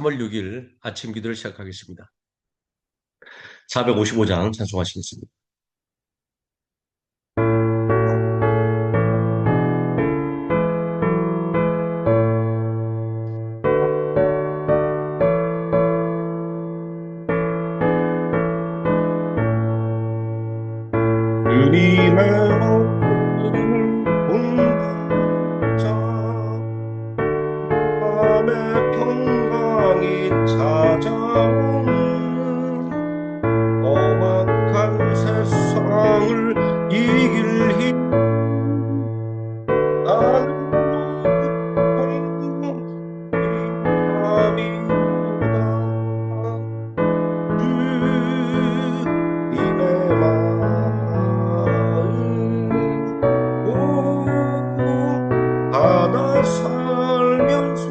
3월 6일 아침 기도를 시작하겠습니다. 455장 찬송하시겠습니다. 주님의 얼굴을 본받자 밤의 평강이 찾아오는 험악한 세상을 이길 힘 나는 주님의 하나 살면서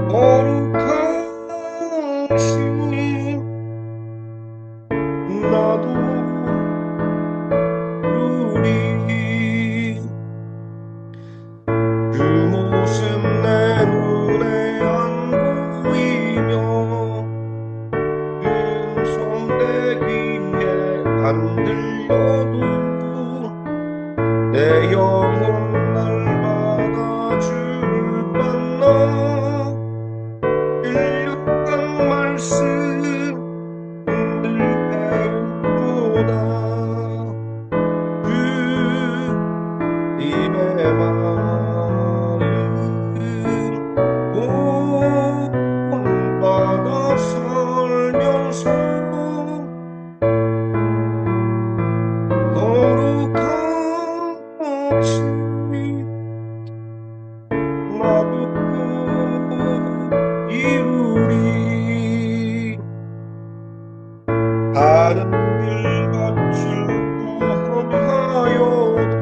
거룩한 신 나도 누리 그 모습 내 눈에 안 보이며 음성 내 귀에 안 들려도 내 영혼 날마다 주를 만나 일육한 말씀 늘 배우노다 주님의 마음 본받아 살면서 거룩한 나도 이루리 다른 길같이 구원하여도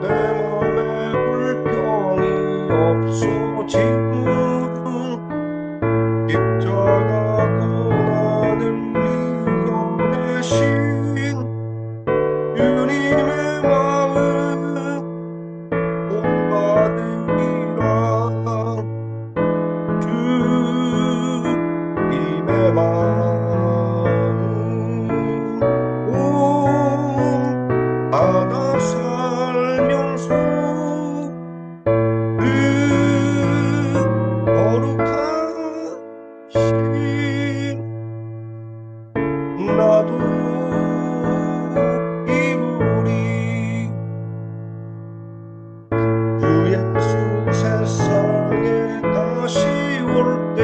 내 맘에 불평이 없어지는 십자가 고난을 이겨내신 주님의 마음 본받으리라 주님의 마음 본받아 살면서 거룩한 신 나도 이루리 주 예수 세상에 다시 올 때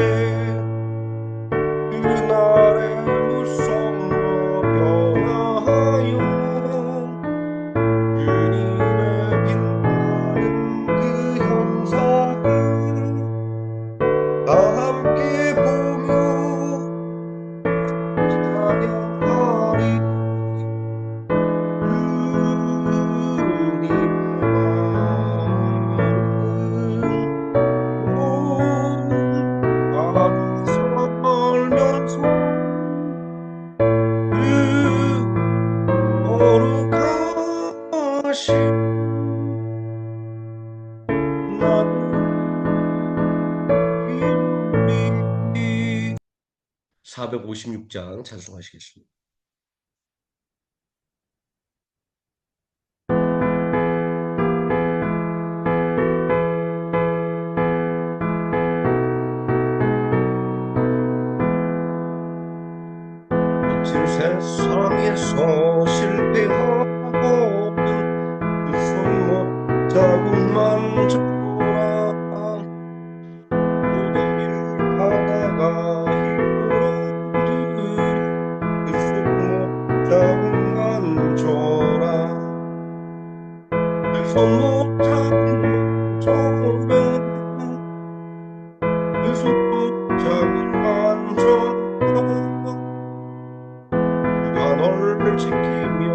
그날의 무성로 변화하여 주님의 빛나는 그 형상을 다 함께 보며 찬양하리 주님의 마음 살면서 거룩하신 나도 이루리 456장 찬송하시겠습니다. 거친 세상에서 실패하고는 그 손목 자국만 줘라 모든 일 하다가 힘들어들이 그 손목 자국만 줘라 그 손목 자국만 줘라 그 손목 자국만 줘라 널 지키며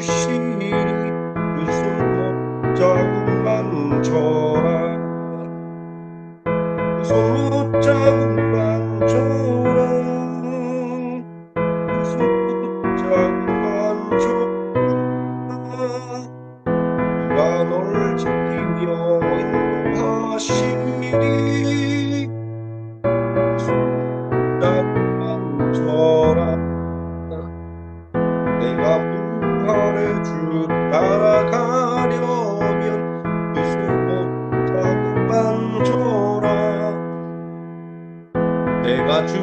주시리 그 손못 자국만 줘라 그 손못 자국만 줘라 그 손못 자국만 줘라 누가 널 지키며 인도하시리 그 손못 자국만 줘라 내가 부활의 주 따라가려면 그 손못 자국만 줘라 내가 주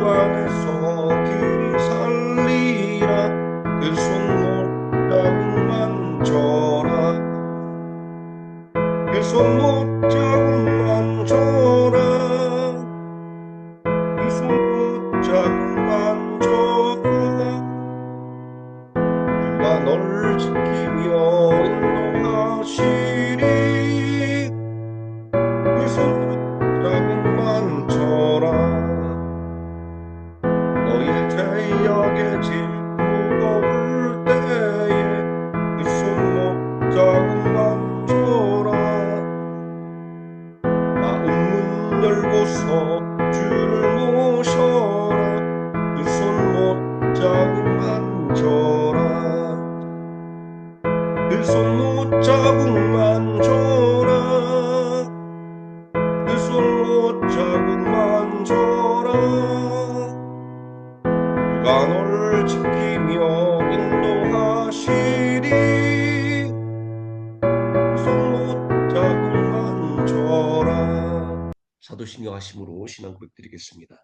안에서 길이 살리라 그 손못 자국만 줘라 그 손못 자국만 줘라 그 손못 자국만 줘라 누가 널 지키며 인도하시리 그 손못 자국만 줘라 너의 죄악의 짐 무거울 때에 그 손못 자국만 줘라 마음 문 열고서 주를 모셔라 그 손못 자국만 줘라 그 손못 자국만 줘라 그 손못 자국만 줘라 누가 널 지키며 인도하시리 그 손못 자국만 줘라 사도신경 하심으로 신앙 고백드리겠습니다.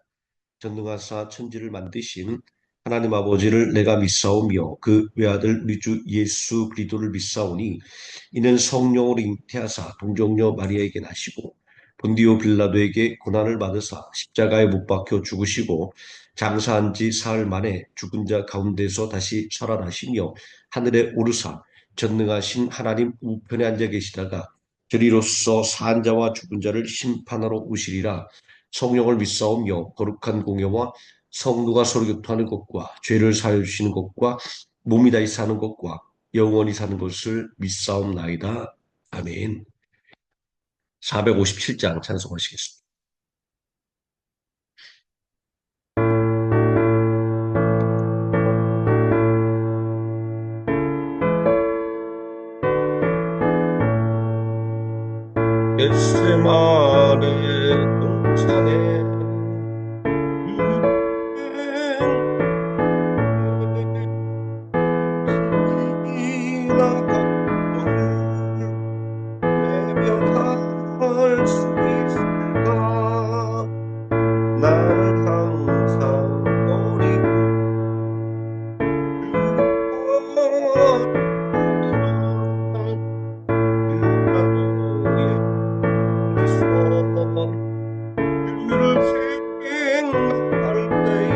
전능하사 천지를 만드신 하나님 아버지를 내가 믿사오며 그 외아들 우리 주 예수 그리스도를 믿사오니 이는 성령으로 잉태하사 동정녀 마리아에게 나시고 본디오 빌라도에게 고난을 받으사 십자가에 못 박혀 죽으시고 장사한 지 사흘 만에 죽은 자 가운데서 다시 살아나시며 하늘에 오르사 전능하신 하나님 우편에 앉아 계시다가 저리로서 산 자와 죽은 자를 심판하러 오시리라. 성령을 믿사오며 거룩한 공예와 성도가 서로 교통하는 것과 죄를 사하여 주시는 것과 몸이 다시 사는 것과 영원히 사는 것을 믿사옵나이다. 아멘. 457장 찬송하시겠습니다. 겟세마네 동산에 외면할 수 있을까 나를 항상 버리고 주를 생각할 때에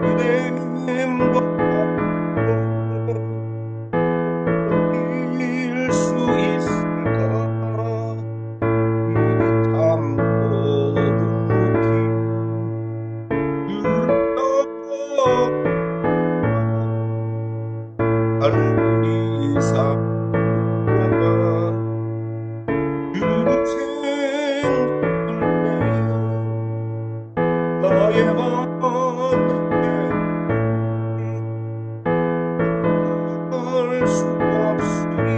주님과 이길 수 있을까 이리 참고 묵묵히 주를 따라 갈보리 삼가 주를 생각할 때 나의 마음에 할수 없으니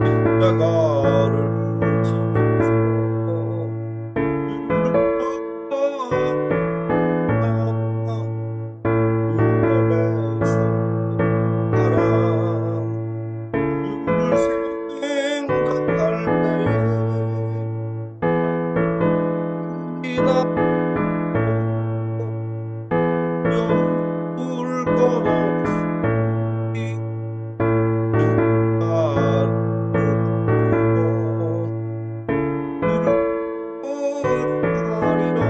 십자가를 지고 무덤에서 살아 주를 생각할 때에 이나 울 것 없이 나를 부르리라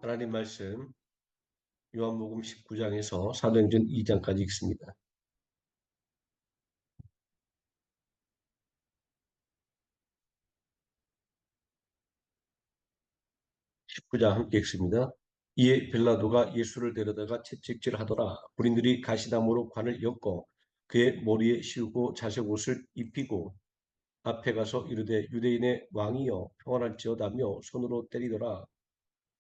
하나님 말씀 요한복음 19장에서 사도행전 2장까지 읽습니다. 19장 함께 읽습니다. 이에 빌라도가 예수를 데려다가 채찍질하더라. 군인들이 가시나무로 관을 엮어 그의 머리에 씌우고 자색 옷을 입히고 앞에 가서 이르되 유대인의 왕이여 평안할지어다며 손으로 때리더라.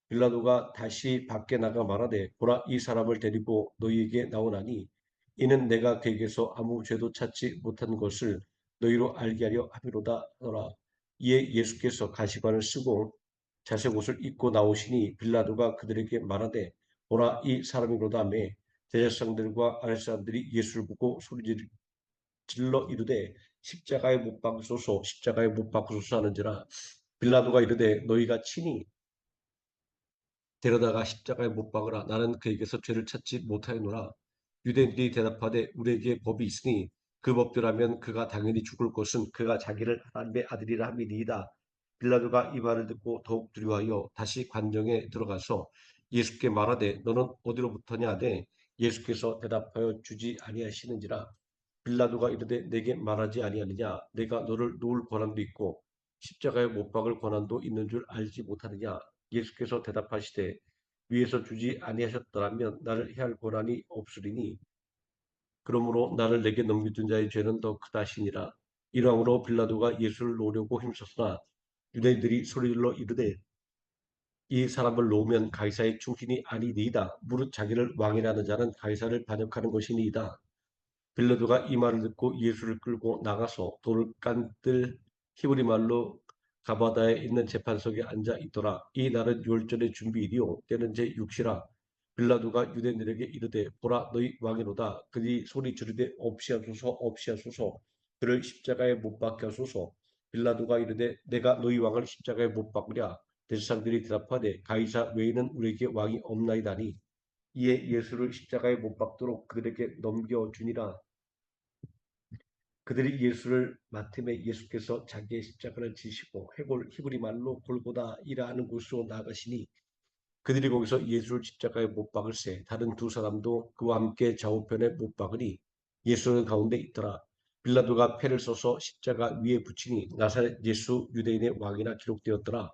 빌라도가 다시 밖에 나가 말하되 보라 이 사람을 데리고 너희에게 나오나니 이는 내가 그에게서 아무 죄도 찾지 못한 것을 너희로 알게 하려 함이로다 하더라. 이에 예수께서 가시관을 쓰고 자색 옷을 입고 나오시니 빌라도가 그들에게 말하되 보라 이 사람이로다 하며 대제사장들과 아랫사람들이 예수를 보고 소리질러 이르되 십자가에 못 박으소서 십자가에 못 박으소서 하는지라. 빌라도가 이르되 너희가 친히 데려다가 십자가에 못 박으라. 나는 그에게서 죄를 찾지 못하였노라. 유대인들이 대답하되 우리에게 법이 있으니 그 법대로라면 그가 당연히 죽을 것은 그가 자기를 하나님의 아들이라 함이니이다. 빌라도가 이 말을 듣고 더욱 두려워하여 다시 관정에 들어가서 예수께 말하되 너는 어디로부터냐 하되 예수께서 대답하여 주지 아니하시는지라. 빌라도가 이르되 내게 말하지 아니하느냐 내가 너를 놓을 권한도 있고 십자가에 못 박을 권한도 있는 줄 알지 못하느냐. 예수께서 대답하시되 위에서 주지 아니하셨더라면 나를 해할 권한이 없으리니 그러므로 나를 내게 넘겨준 자의 죄는 더 크다시니라. 이러함으로 빌라도가 예수를 놓으려고 힘썼으나 유대인들이 소리질러 이르되 이 사람을 놓으면 가이사의 충신이 아니니이다. 무릇 자기를 왕이라는 자는 가이사를 반역하는 것이니이다. 빌라도가 이 말을 듣고 예수를 끌고 나가서 돌을 깐들 히브리 말로 가바다에 있는 재판석에 앉아 있더라. 이 날은 유월절의 준비일이요 때는 제6시라. 빌라도가 유대인들에게 이르되 보라 너희 왕이로다. 그들이 소리 지르되 없이하소서 없이하소서 그를 십자가에 못 박게 하소서. 빌라도가 이르되 내가 너희 왕을 십자가에 못 박으랴. 대제사장들이 대답하되 가이사 외에는 우리에게 왕이 없나이다니. 이에 예수를 십자가에 못 박도록 그들에게 넘겨주니라. 그들이 예수를 맡음에 예수께서 자기의 십자가를 지시고 해골 히브리 말로 골고다이라 하는 곳으로 나가시니 그들이 거기서 예수를 십자가에 못 박을새 다른 두 사람도 그와 함께 좌우편에 못 박으니 예수는 가운데 있더라. 빌라도가 패를 써서 십자가 위에 붙이니 나사렛 예수 유대인의 왕이라 기록되었더라.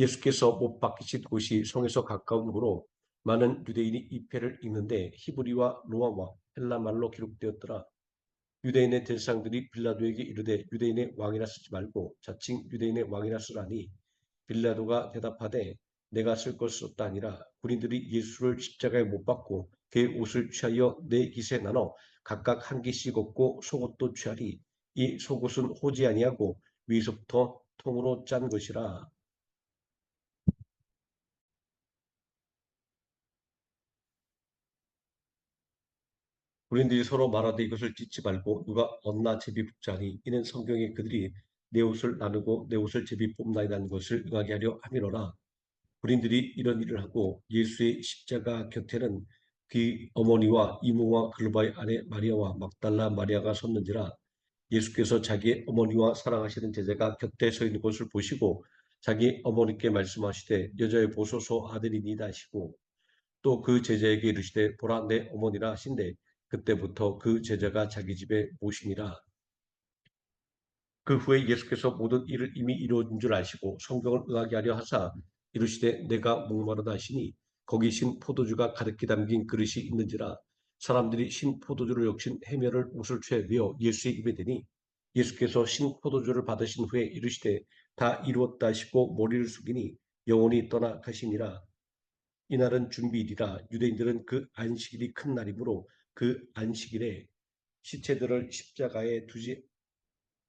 예수께서 못 박히신 곳이 성에서 가까운 고로 많은 유대인이 이 패를 읽는데 히브리와 로마와 헬라 말로 기록되었더라. 유대인의 대제사장들이 빌라도에게 이르되 유대인의 왕이라 쓰지 말고 자칭 유대인의 왕이라 쓰라니 빌라도가 대답하되 내가 쓸 것이 없다 아니라 군인들이 예수를 십자가에 못 박고 그의 옷을 취하여 네 깃에 나눠 각각 한 깃씩 얻고 속옷도 취하리. 이 속옷은 호지 아니하고 위에서부터 통으로 짠 것이라. 군인들이 서로 말하되 이것을 찢지 말고 누가 얻나 제비 뽑자니 이는 성경에 그들이 내 옷을 나누고 내 옷을 제비 뽑나이라는 것을 응하게 하려 함이로라. 군인들이 이런 일을 하고 예수의 십자가 곁에는 그 어머니와 이모와 글로바의 아내 마리아와 막달라 마리아가 섰는지라. 예수께서 자기의 어머니와 사랑하시는 제자가 곁에 서 있는 것을 보시고 자기 어머니께 말씀하시되 여자의 보소서 아들이니이다 하시고 또 그 제자에게 이르시되 보라 내 어머니라 하신대 그때부터 그 제자가 자기 집에 모시니라. 그 후에 예수께서 모든 일을 이미 이루어진 줄 아시고 성경을 응하게 하려 하사 이르시되 내가 목마르다 하시니 거기 신 포도주가 가득히 담긴 그릇이 있는지라. 사람들이 신 포도주를 역신 해멸을 옷을 취해 메어 예수의 입에 대니 예수께서 신 포도주를 받으신 후에 이르시되 다 이루었다 하시고 머리를 숙이니 영혼이 떠나 가시니라. 이날은 준비일이라. 유대인들은 그 안식일이 큰 날이므로 그 안식일에 시체들을 십자가에 두지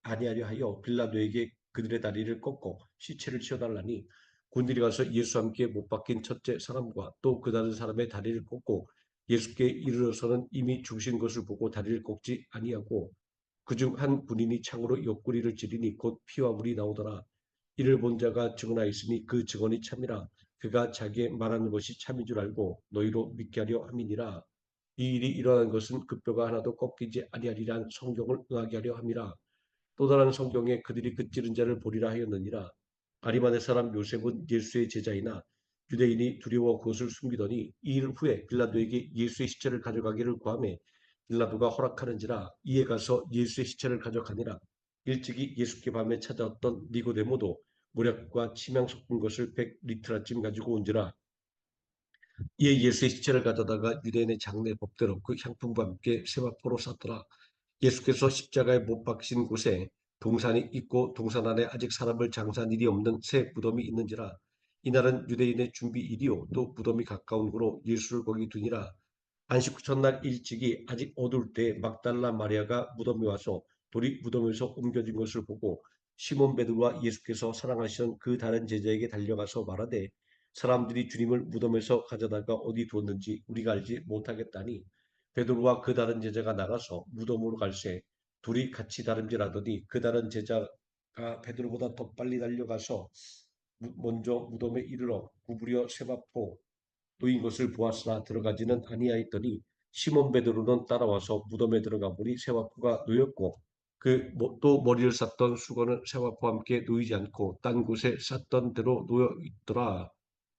아니하려 하여 빌라도에게 그들의 다리를 꺾어 시체를 치워달라니 군들이 가서 예수와 함께 못 박힌 첫째 사람과 또 그 다른 사람의 다리를 꺾고 예수께 이르러서는 이미 죽으신 것을 보고 다리를 꺾지 아니하고 그중 한 군인이 창으로 옆구리를 찌르니 곧 피와 물이 나오더라. 이를 본 자가 증언하였으니 그 증언이 참이라. 그가 자기의 말하는 것이 참인 줄 알고 너희로 믿게 하려 함이니라. 이 일이 일어난 것은 그 뼈가 하나도 꺾이지 아니하리란 성경을 응하게 하려 함이라. 또 다른 성경에 그들이 그 찌른 자를 보리라 하였느니라. 아리마대 사람 요셉은 예수의 제자이나 유대인이 두려워 그것을 숨기더니 이 일 후에 빌라도에게 예수의 시체를 가져가기를 구하매 빌라도가 허락하는지라. 이에 가서 예수의 시체를 가져가니라. 일찍이 예수께 밤에 찾아왔던 니고데모도 모략과 침향 섞은 것을 100리트라쯤 가지고 온지라. 이에 예수의 시체를 가져다가 유대인의 장례 법대로 그 향품과 함께 세마포로 쌌더라. 예수께서 십자가에 못 박힌 곳에 동산이 있고 동산 안에 아직 사람을 장사한 일이 없는 새 무덤이 있는지라. 이날은 유대인의 준비일이요 또 무덤이 가까운 고로 예수를 거기 두니라. 안식 후 첫날 일찍이 아직 어두울 때 막달라 마리아가 무덤에 와서 돌이 무덤에서 옮겨진 것을 보고 시몬 베드로와 예수께서 사랑하시던 그 다른 제자에게 달려가서 말하되 사람들이 주님을 무덤에서 가져다가 어디 두었는지 우리가 알지 못하겠다니. 베드로와 그 다른 제자가 나가서 무덤으로 갈새 둘이 같이 다름질하더니 그 다른 제자가 베드로보다 더 빨리 달려가서 먼저 무덤에 이르러 구부려 세마포 놓인 것을 보았으나 들어가지는 아니하였더니 시몬 베드로는 따라와서 무덤에 들어가 보니 세마포가 놓였고 그 또 머리를 쌌던 수건은 세마포와 함께 놓이지 않고 딴 곳에 쌌던 대로 놓여 있더라.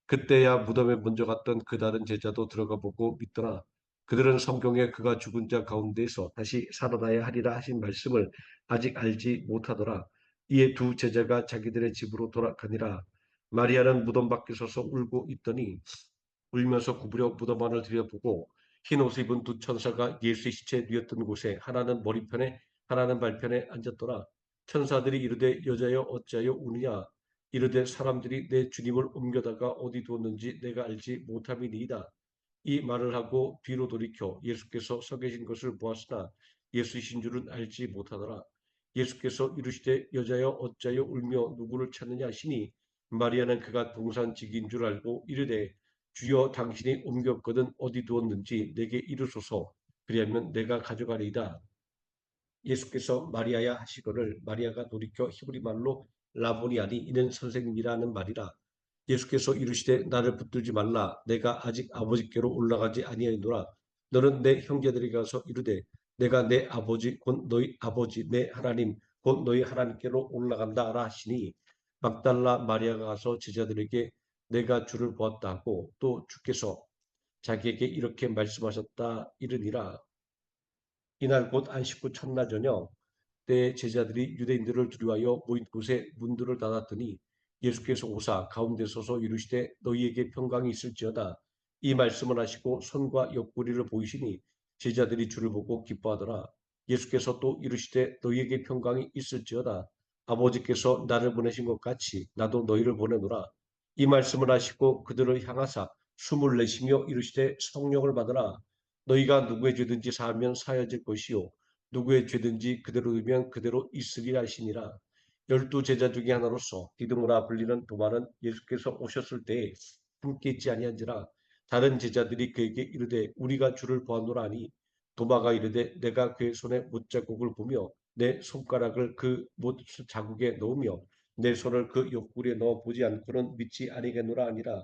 그때야 무덤에 먼저 갔던 그 다른 제자도 들어가 보고 믿더라. 그들은 성경에 그가 죽은 자 가운데서 다시 살아나야 하리라 하신 말씀을 아직 알지 못하더라. 이에 두 제자가 자기들의 집으로 돌아가니라. 마리아는 무덤 밖에 서서 울고 있더니 울면서 구부려 무덤 안을 들여보고 흰 옷을 입은 두 천사가 예수의 시체에 누웠던 곳에 하나는 머리편에 하나는 발편에 앉았더라. 천사들이 이르되 여자여 어찌하여 우느냐. 이르되 사람들이 내 주님을 옮겨다가 어디 두었는지 내가 알지 못함이니이다. 이 말을 하고 뒤로 돌이켜 예수께서 서 계신 것을 보았으나 예수이신 줄은 알지 못하더라. 예수께서 이르시되 여자여 어찌하여 울며 누구를 찾느냐 하시니 마리아는 그가 동산직인 줄 알고 이르되 주여 당신이 옮겼거든 어디 두었는지 내게 이르소서. 그리하면 내가 가져가리이다. 예수께서 마리아야 하시거늘 마리아가 돌이켜 히브리 말로 라보니아니 이는 선생님이라는 말이라. 예수께서 이르시되 나를 붙들지 말라. 내가 아직 아버지께로 올라가지 아니하노라. 너는 내 형제들에게 가서 이르되 내가 내 아버지 곧 너희 아버지 내 하나님 곧 너희 하나님께로 올라간다 하라 하시니 막달라 마리아가 가서 제자들에게 내가 주를 보았다 하고 또 주께서 자기에게 이렇게 말씀하셨다 이르니라. 이날 곧 안식 후 첫날 저녁 때 제자들이 유대인들을 두려워하여 모인 곳에 문들을 닫았더니 예수께서 오사 가운데 서서 이르시되 너희에게 평강이 있을지어다. 이 말씀을 하시고 손과 옆구리를 보이시니 제자들이 주를 보고 기뻐하더라. 예수께서 또 이르시되 너희에게 평강이 있을지어다. 아버지께서 나를 보내신 것 같이 나도 너희를 보내노라. 이 말씀을 하시고 그들을 향하사 숨을 내쉬며 이르시되 성령을 받으라. 너희가 누구의 죄든지 사하면 사여질 것이요 누구의 죄든지 그대로 두면 그대로 있으리라 하시니라. 열두 제자 중에 하나로서 디드모라 불리는 도마는 예수께서 오셨을 때에 함께 있지 아니한지라. 다른 제자들이 그에게 이르되 우리가 주를 보았노라 하니 도마가 이르되 내가 그의 손에 못자국을 보며 내 손가락을 그 못 자국에 넣으며 내 손을 그 옆구리에 넣어 보지 않고는 믿지 아니겠노라 하니라.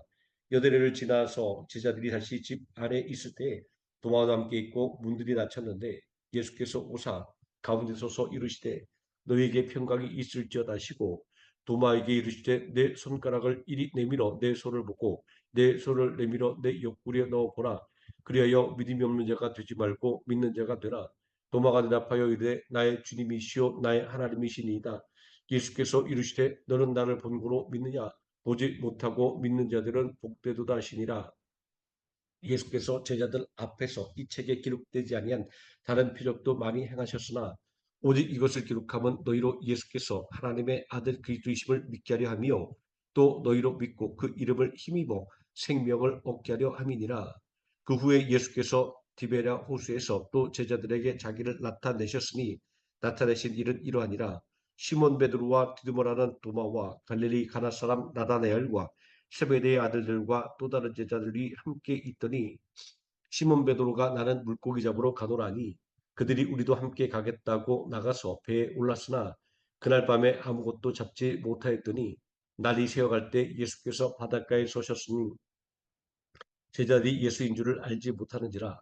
여드레를 지나서 제자들이 다시 집 안에 있을 때 도마와 함께 있고 문들이 닫혔는데 예수께서 오사 가운데 서서 이르시되 너희에게 평강이 있을지어다 하시고 도마에게 이르시되 내 손가락을 이리 내밀어 내 손을 보고 내 손을 내밀어 내 옆구리에 넣어 보라. 그리하여 믿음이 없는 자가 되지 말고 믿는 자가 되라. 도마가 대답하여 이르되 나의 주님이시오 나의 하나님이시니이다. 예수께서 이르시되 너는 나를 본고로 믿느냐. 보지 못하고 믿는 자들은 복되도다 하시니라. 예수께서 제자들 앞에서 이 책에 기록되지 아니한 다른 표적도 많이 행하셨으나 오직 이것을 기록함은 너희로 예수께서 하나님의 아들 그리스도이심을 믿게 하려 함이요 또 너희로 믿고 그 이름을 힘입어 생명을 얻게 하려 함이니라. 그 후에 예수께서 디베랴 호수에서 또 제자들에게 자기를 나타내셨으니 나타내신 일은 이러하니라. 시몬 베드로와 디드모라는 도마와 갈릴리 가나 사람 나다나엘과 세베대의 아들들과 또 다른 제자들이 함께 있더니 시몬 베드로가 나는 물고기 잡으러 가노라니 그들이 우리도 함께 가겠다고 나가서 배에 올랐으나 그날 밤에 아무것도 잡지 못하였더니 날이 새어갈 때 예수께서 바닷가에 서셨으니 제자들이 예수인 줄을 알지 못하는지라.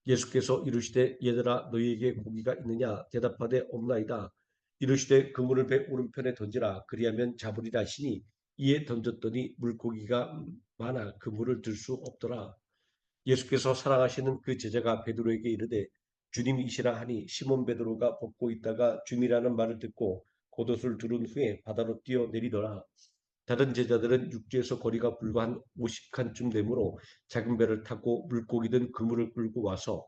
예수께서 이르시되 얘들아 너희에게 고기가 있느냐 대답하되 없나이다. 이르시되 그물을 배 오른편에 던지라 그리하면 잡으리라 하시니 이에 던졌더니 물고기가 많아 그물을 들 수 없더라. 예수께서 사랑하시는 그 제자가 베드로에게 이르되 주님이시라 하니 시몬 베드로가 벗고 있다가 주님이라는 말을 듣고 겉옷을 두른 후에 바다로 뛰어내리더라. 다른 제자들은 육지에서 거리가 불과 한 50칸쯤 되므로 작은 배를 타고 물고기 든 그물을 끌고 와서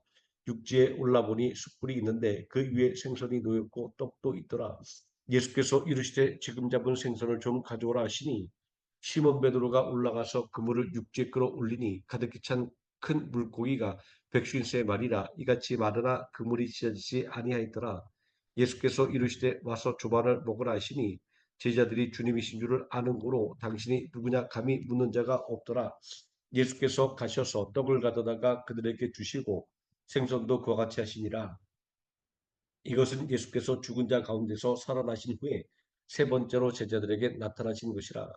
육지에 올라보니 숯불이 있는데 그 위에 생선이 놓였고 떡도 있더라. 예수께서 이르시되 지금 잡은 생선을 좀 가져오라 하시니 시몬 베드로가 올라가서 그물을 육지에 끌어올리니 가득히 찬 큰 물고기가 150마리라 이같이 많으나 그물이 찢어지지 아니하였더라. 예수께서 이르시되 와서 조반을 먹으라 하시니 제자들이 주님이신 줄을 아는 고로 당신이 누구냐 감히 묻는 자가 없더라. 예수께서 가셔서 떡을 가져다가 그들에게 주시고 생선도 그와 같이 하시니라. 이것은 예수께서 죽은 자 가운데서 살아나신 후에 세 번째로 제자들에게 나타나신 것이라.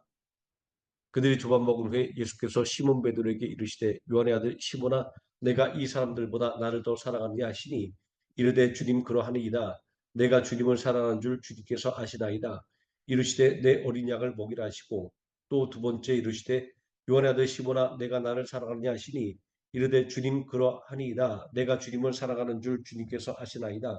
그들이 조반 먹은 후에 예수께서 시몬 베드로에게 이르시되 요한의 아들 시몬아 내가 이 사람들보다 나를 더 사랑하느냐 하시니 이르되 주님 그러하니이다. 내가 주님을 사랑하는 줄 주님께서 아시나이다. 이르시되 내 어린 양을 먹이라 하시고 또 두 번째 이르시되 요한의 아들 시몬아 내가 나를 사랑하느냐 하시니 이르되 주님 그러하니이다. 내가 주님을 사랑하는 줄 주님께서 아시나이다.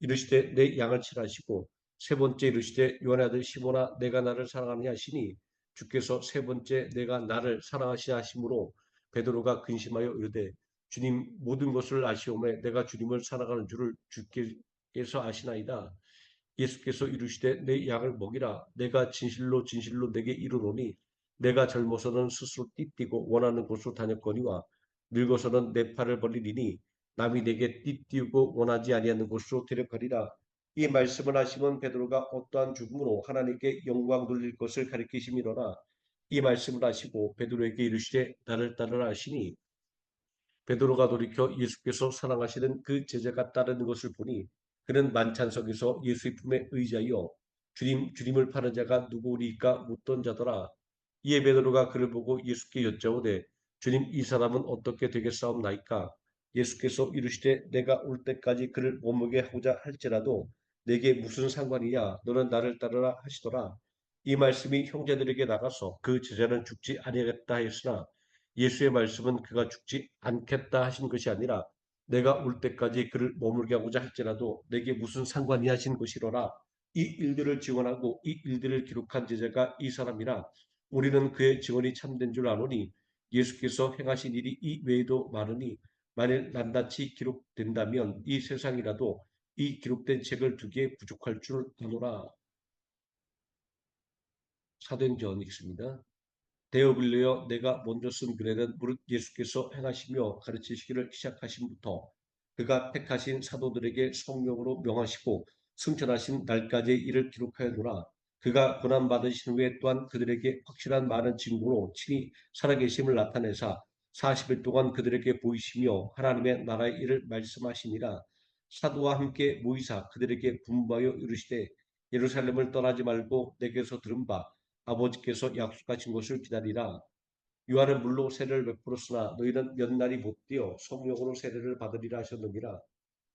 이르시되 내 양을 치라 하시고 세 번째 이르시되 요한의 아들 시몬아 내가 나를 사랑하느냐 하시니 주께서 세 번째 내가 나를 사랑하시냐 하심으로 베드로가 근심하여 이르되 주님 모든 것을 아시오매 내가 주님을 사랑하는 줄을 주께서 아시나이다. 예수께서 이르시되 내 양을 먹이라. 내가 진실로 진실로 내게 이르노니 내가 젊어서는 스스로 띠띠고 원하는 곳으로 다녔거니와 늙어서는 내 팔을 벌리리니 남이 내게 띠띠우고 원하지 아니하는 곳으로 데려가리라. 이 말씀을 하시면 베드로가 어떠한 죽음으로 하나님께 영광 돌릴 것을 가리키심이로라. 이 말씀을 하시고 베드로에게 이르시되 나를 따르라 하시니 베드로가 돌이켜 예수께서 사랑하시는 그 제자가 따르는 것을 보니 그는 만찬석에서 예수의 품에 의자여 주님을 파는 자가 누구리까 묻던 자더라. 이에 베드로가 그를 보고 예수께 여짜오되 주님 이 사람은 어떻게 되겠사옵나이까? 예수께서 이르시되 내가 올 때까지 그를 머물게 하고자 할지라도 내게 무슨 상관이냐 너는 나를 따르라 하시더라. 이 말씀이 형제들에게 나가서 그 제자는 죽지 아니하겠다 했으나 예수의 말씀은 그가 죽지 않겠다 하신 것이 아니라 내가 올 때까지 그를 머물게 하고자 할지라도 내게 무슨 상관이 하신 것이로라. 이 일들을 증언하고 이 일들을 기록한 제자가 이 사람이라. 우리는 그의 증언이 참된 줄 아노니 예수께서 행하신 일이 이 외에도 많으니 만일 낱낱이 기록된다면 이 세상이라도 이 기록된 책을 두기에 부족할 줄 아노라. 사도행전 읽습니다. 데오빌로여 내가 먼저 쓴 글에는 무릇 예수께서 행하시며 가르치시기를 시작하심부터 그가 택하신 사도들에게 성령으로 명하시고 승천하신 날까지의 일을 기록하였노라. 그가 고난받으신 후에 또한 그들에게 확실한 많은 증거로 친히 살아계심을 나타내사 40일 동안 그들에게 보이시며 하나님의 나라의 일을 말씀하시니라. 사도와 함께 모이사 그들에게 분부하여 이르시되 예루살렘을 떠나지 말고 내게서 들은 바 아버지께서 약속하신 것을 기다리라. 요한은 물로 세례를 베풀었으나 너희는 몇 날이 못 되어 성령으로 세례를 받으리라 하셨느니라.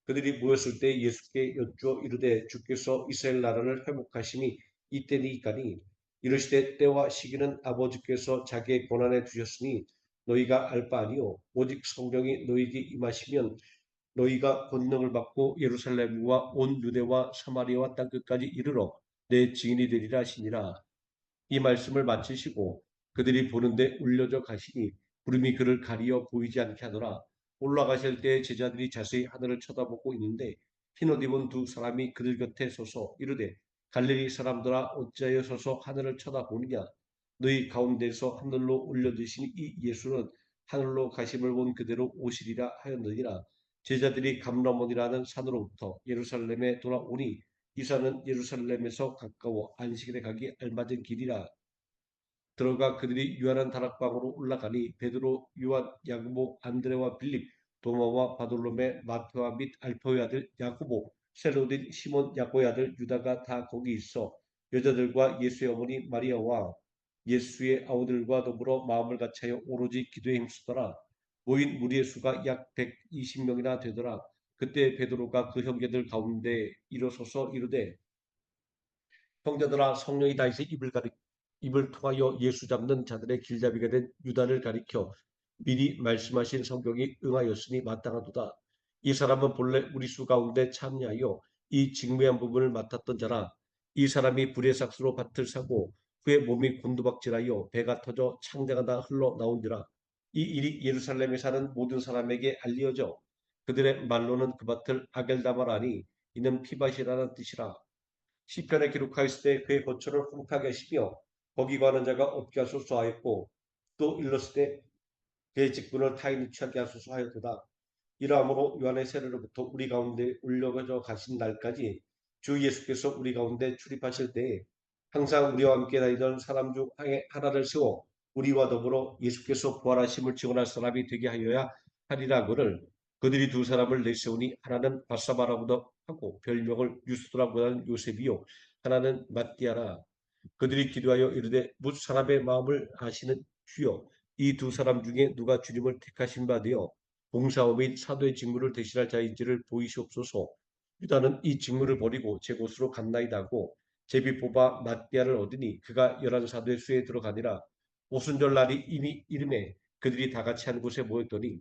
그들이 모였을 때 예수께 여쭈어 이르되 주께서 이스라엘 나라를 회복하심이 이때니까니 이르시되 때와 시기는 아버지께서 자기의 권한에 두셨으니 너희가 알 바 아니요 오직 성령이 너희에게 임하시면 너희가 권능을 받고 예루살렘과 온 유대와 사마리아와 땅끝까지 이르러 내 증인이 되리라 하시니라. 이 말씀을 마치시고 그들이 보는데 울려져 가시니 구름이 그를 가리어 보이지 않게 하더라. 올라가실 때 제자들이 자세히 하늘을 쳐다보고 있는데 흰옷 입은 두 사람이 그들 곁에 서서 이르되 갈릴리 사람들아 어찌하여 서서 하늘을 쳐다보느냐 너희 가운데서 하늘로 올려드신 이 예수는 하늘로 가심을 본 그대로 오시리라 하였느니라. 제자들이 감람원이라는 산으로부터 예루살렘에 돌아오니 이 산은 예루살렘에서 가까워 안식일에 가기 알맞은 길이라. 들어가 그들이 유한한 다락방으로 올라가니 베드로, 요한, 야고보, 안드레와 빌립, 도마와 바돌로메, 마테와 및 알페오의 아들 야고보, 셀로딘, 시몬, 야고의 아들 유다가 다 거기 있어 여자들과 예수의 어머니 마리아와 예수의 아우들과 더불어 마음을 같이하여 오로지 기도에 힘쓰더라. 모인 무리의 수가 약 120명이나 되더라. 그때 베드로가 그 형제들 가운데 일어서서 이르되 형제들아 성령이 다윗의 입을 통하여 예수 잡는 자들의 길잡이가 된 유다를 가리켜 미리 말씀하신 성경이 응하였으니 마땅하도다. 이 사람은 본래 우리 수 가운데 참여하여 이 직무한 부분을 맡았던 자라. 이 사람이 불의 삭스로 밭을 사고 그의 몸이 곤두박질하여 배가 터져 창자가 다 흘러나온지라. 이 일이 예루살렘에 사는 모든 사람에게 알리어져 그들의 말로는 그 밭을 아겔다마라니 이는 피밭이라는 뜻이라. 시편에 기록하였을 때 그의 거처를 혼탁하게 하시며 거기 관한 자가 없게 하소서 하였고 또 일렀을 때 그의 직분을 타인이 취하게 하소서 하였도다. 이러함으로 요한의 세례로부터 우리 가운데 올려져 가신 날까지 주 예수께서 우리 가운데 출입하실 때에 항상 우리와 함께 다니던 사람 중 하나를 세워 우리와 더불어 예수께서 부활하심을 증언할 사람이 되게 하여야 하리라고를. 그들이 두 사람을 내세우니 하나는 바사바라고도 하고 별명을 유스도라고 하는 요셉이요 하나는 mat디아라. 그들이 기도하여 이르되 뭇 사람의 마음을 아시는 주여 이 두 사람 중에 누가 주님을 택하신 바 되어 봉사와 및 사도의 직무를 대신할 자인지를 보이시옵소서. 유다는 이 직무를 버리고 제 곳으로 갔나이다 하고 제비 뽑아 mat디아를 얻으니 그가 11사도의 수에 들어가니라. 오순절 날이 이미 이름에 그들이 다 같이 한 곳에 모였더니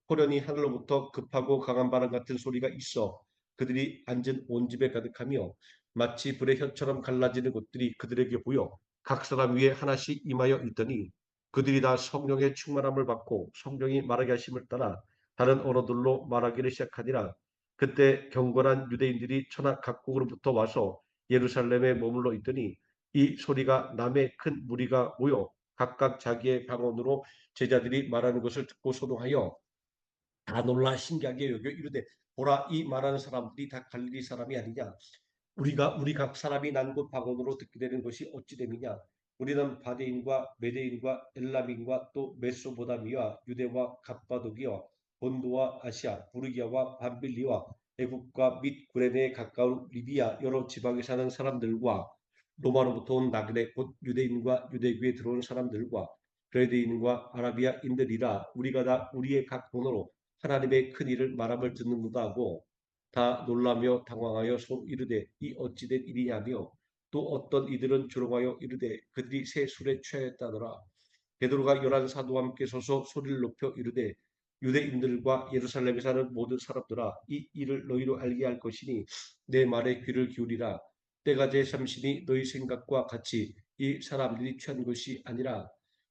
호련히 하늘로부터 급하고 강한 바람 같은 소리가 있어 그들이 앉은 온 집에 가득하며 마치 불의 혀처럼 갈라지는 것들이 그들에게 보여 각 사람 위에 하나씩 임하여 있더니 그들이 다 성령의 충만함을 받고 성령이 말하게 하심을 따라 다른 언어들로 말하기를 시작하니라. 그때 경건한 유대인들이 천하 각국으로부터 와서 예루살렘에 머물러 있더니 이 소리가 남의 큰 무리가 모여 각각 자기의 방언으로 제자들이 말하는 것을 듣고 소동하여 다 놀라 신기하게 여겨 이르되 보라 이 말하는 사람들이 다 갈릴리 사람이 아니냐. 우리 각 사람이 난 곳 방언으로 듣게 되는 것이 어찌 됨이냐. 우리는 바데인과 메데인과 엘람인과 또 메소보다미와 유대와 갑바도기와 본도와 아시아 부르기아와 밤빌리와 애국과 및 구레네에 가까운 리비아 여러 지방에 사는 사람들과 로마로부터 온 나그네 곧 유대인과 유대교에 들어온 사람들과 그레데인과 아라비아인들이라 우리가 다 우리의 각 본어로 하나님의 큰 일을 말함을 듣는도다 하고 다 놀라며 당황하여 서로 이르되 이 어찌된 일이냐며 또 어떤 이들은 조롱하여 이르되 그들이 새 술에 취하였다더라. 베드로가 11사도와 함께 서서 소리를 높여 이르되 유대인들과 예루살렘에 사는 모든 사람들아 이 일을 너희로 알게 할 것이니 내 말에 귀를 기울이라. 때가 제3신이 너희 생각과 같이 이 사람들이 취한 것이 아니라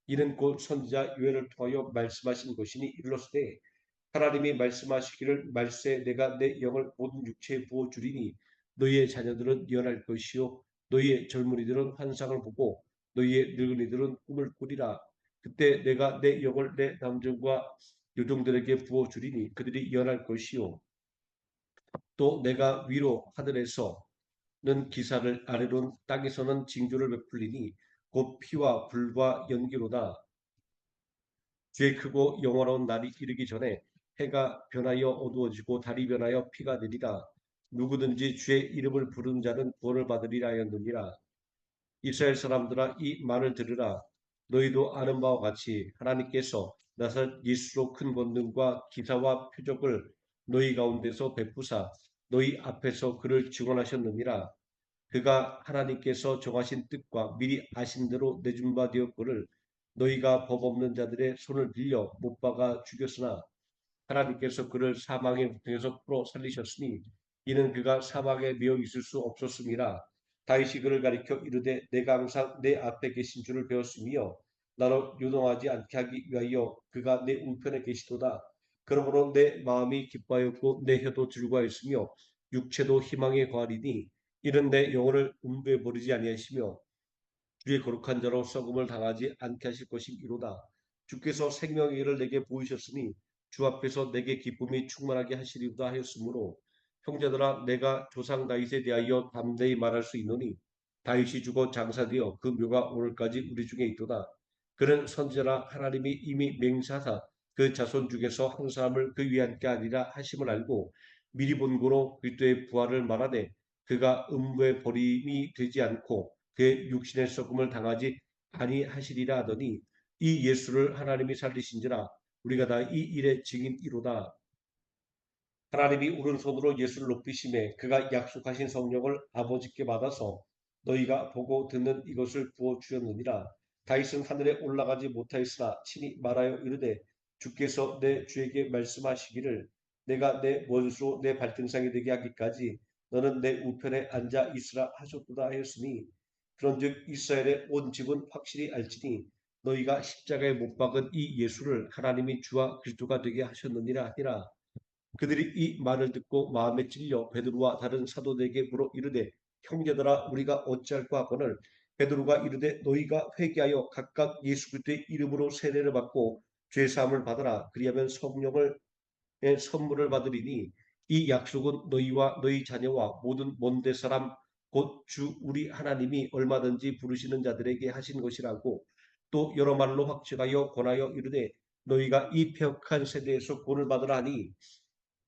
이는 곧 선지자 요엘을 통하여 말씀하신 것이니 이르렀을 때 하나님이 말씀하시기를 말세 내가 내 영을 모든 육체에 부어 주리니 너희의 자녀들은 예언할 것이요 너희의 젊은이들은 환상을 보고 너희의 늙은이들은 꿈을 꾸리라. 그때 내가 내 영을 내 남종과 여종들에게 부어 주리니 그들이 예언할 것이요 또 내가 위로 하늘에서는 기사를 아래로는 땅에서는 징조를 베풀리니 곧 피와 불과 연기로다. 주의 크고 영원한 날이 이르기 전에 해가 변하여 어두워지고 달이 변하여 피가 내리라. 누구든지 주의 이름을 부르는 자는 구원을 받으리라 하였느니라. 이스라엘 사람들아 이 말을 들으라. 너희도 아는 바와 같이 하나님께서 나사 예수로 큰 권능과 기사와 표적을 너희 가운데서 베푸사 너희 앞에서 그를 증언하셨느니라. 그가 하나님께서 정하신 뜻과 미리 아신 대로 내준 바 되었거늘 너희가 법 없는 자들의 손을 빌려 못 박아 죽였으나 하나님께서 그를 사망의 고통에서 풀어 살리셨으니 이는 그가 사망에 매여 있을 수 없었음이라. 다윗이 그를 가리켜 이르되 내가 항상 내 앞에 계신 줄을 배웠으며 나로 요동하지 않게 하기 위하여 그가 내 우편에 계시도다. 그러므로 내 마음이 기뻐하였고 내 혀도 즐거워하였으며 육체도 희망에 거하리니 이는 내 영혼을 음부에 버리지 아니하시며 주의 거룩한 자로 썩음을 당하지 않게 하실 것이기로다. 주께서 생명의 길을 내게 보이셨으니 주 앞에서 내게 기쁨이 충만하게 하시리로다 하였으므로 형제들아 내가 조상 다윗에 대하여 담대히 말할 수 있노니 다윗이 죽어 장사되어 그 묘가 오늘까지 우리 중에 있도다. 그는 선지자라 하나님이 이미 맹세하사 그 자손 중에서 한 사람을 그 위에 앉게 하리라 하심을 알고 미리 본 고로 그리스도의 부활을 말하되 그가 음부에 버림이 되지 않고 그의 육신의 썩음을 당하지 아니하시리라 하더니 이 예수를 하나님이 살리신지라 우리가 다 이 일의 증인이로다. 하나님이 오른손으로 예수를 높이심에 그가 약속하신 성령을 아버지께 받아서 너희가 보고 듣는 이것을 부어 주셨느니라. 다윗은 하늘에 올라가지 못하였으나 친히 말하여 이르되 주께서 내 주에게 말씀하시기를 내가 내 원수 내 발등상이 되게 하기까지 너는 내 우편에 앉아 있으라 하셨도다 하였으니 그런즉 이스라엘의 온 집은 확실히 알지니 너희가 십자가에 못 박은 이 예수를 하나님이 주와 그리스도가 되게 하셨느니라 하니라. 그들이 이 말을 듣고 마음에 찔려 베드로와 다른 사도들에게 물어 이르되 형제들아 우리가 어찌할까 하거늘 베드로가 이르되 너희가 회개하여 각각 예수 그리스도의 이름으로 세례를 받고 죄 사함을 받으라. 그리하면 성령을 선물을 받으리니 이 약속은 너희와 너희 자녀와 모든 먼데 사람 곧 주 우리 하나님이 얼마든지 부르시는 자들에게 하신 것이라고. 또 여러 말로 확증하여 권하여 이르되 너희가 이 폐역한 세대에서 구원을 받으라 하니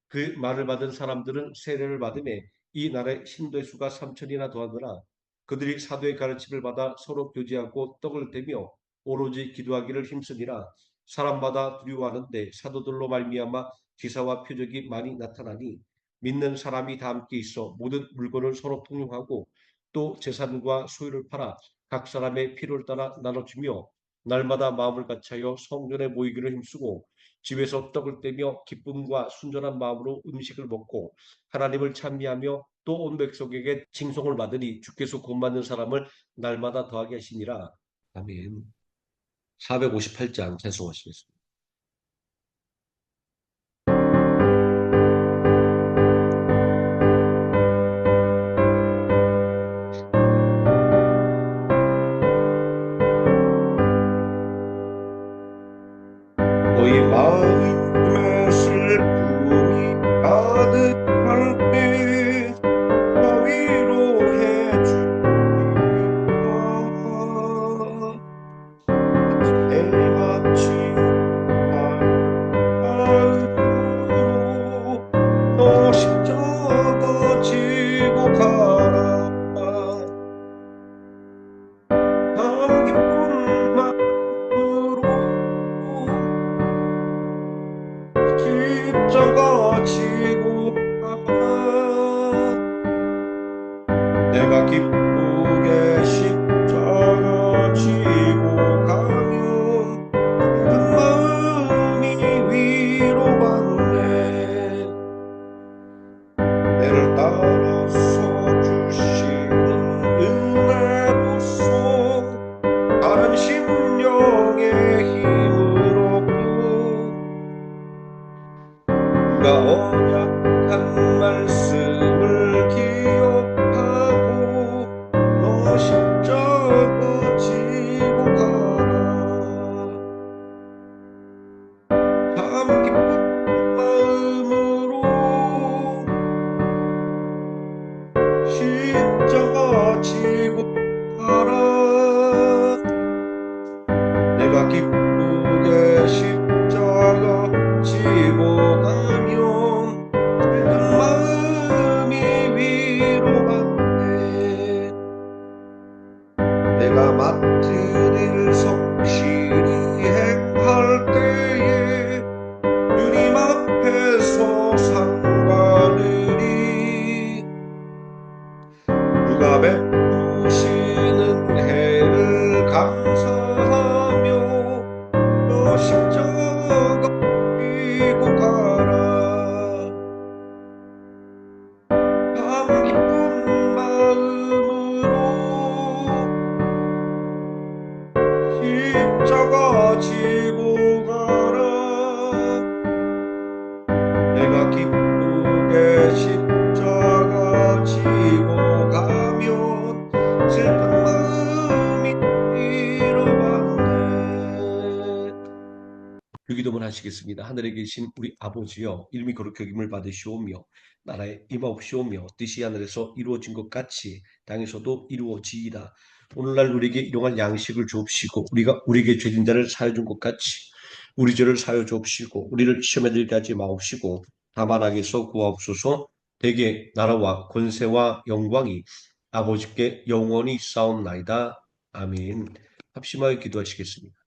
그 말을 받은 사람들은 세례를 받음에 이 날에 신도의 수가 3천이나 더하더라. 그들이 사도의 가르침을 받아 서로 교제하고 떡을 떼며 오로지 기도하기를 힘쓰니라. 사람마다 두려워하는데 사도들로 말미암아 기사와 표적이 많이 나타나니 믿는 사람이 다 함께 있어 모든 물건을 서로 통용하고 또 재산과 소유를 팔아 각 사람의 필요를 따라 나눠주며 날마다 마음을 같이하여 성전에 모이기를 힘쓰고 집에서 떡을 떼며 기쁨과 순전한 마음으로 음식을 먹고 하나님을 찬미하며 또 온 백성에게 칭송을 받으니 주께서 구원받는 사람을 날마다 더하게 하시니라. 아멘. 458장 찬송하시겠습니다. 너희 마음에 슬픔이 가득할 때 위로해 주리라. 해마치 마음으로 너 십자가 지고 가라. 참 기쁜 마음으로 십자가 지고 가라. 내가 기쁘게 십자가 지고 가면 그 마음이 위로받네. 내를 따라서 주시는 은혜 보소. 다른 심령의 힘을 얻고 그가 언약한 말씀을 기억하고 너 십자가 지고 가라. 참 기쁜 마음으로 십자가 지고 가라. 내가 기쁘게 십자가 지고 가면 슬픈 마음이 위로받네. 내가 맡은 일 성실히 행할 때에 주님 앞에서 상 받으리. 누가 베푸시는 해를 감사하며 너 십자가 지고 가라. 참 기쁜 마음으로 십자가 지고 가라. 내가 기쁘게 십자가 지고 가면 슬픈 마음이 위로받네. 주기도문 하시겠습니다. 하늘에 계신 우리 아버지여 이름이 거룩히 여김을 받으시오며 나라에 임하옵시오며 뜻이 하늘에서 이루어진 것 같이 땅에서도 이루어지이다. 오늘날 우리에게 일용할 양식을 주옵시고 우리가 우리에게 죄진 자를 사하여 준 것 같이 우리 죄를 사하여 주옵시고 우리를 시험에 들게 하지 마옵시고 다만 악에서 구하옵소서. 대개 나라와 권세와 영광이 아버지께 영원히 싸움나이다. 아멘. 합심하여 기도하시겠습니다.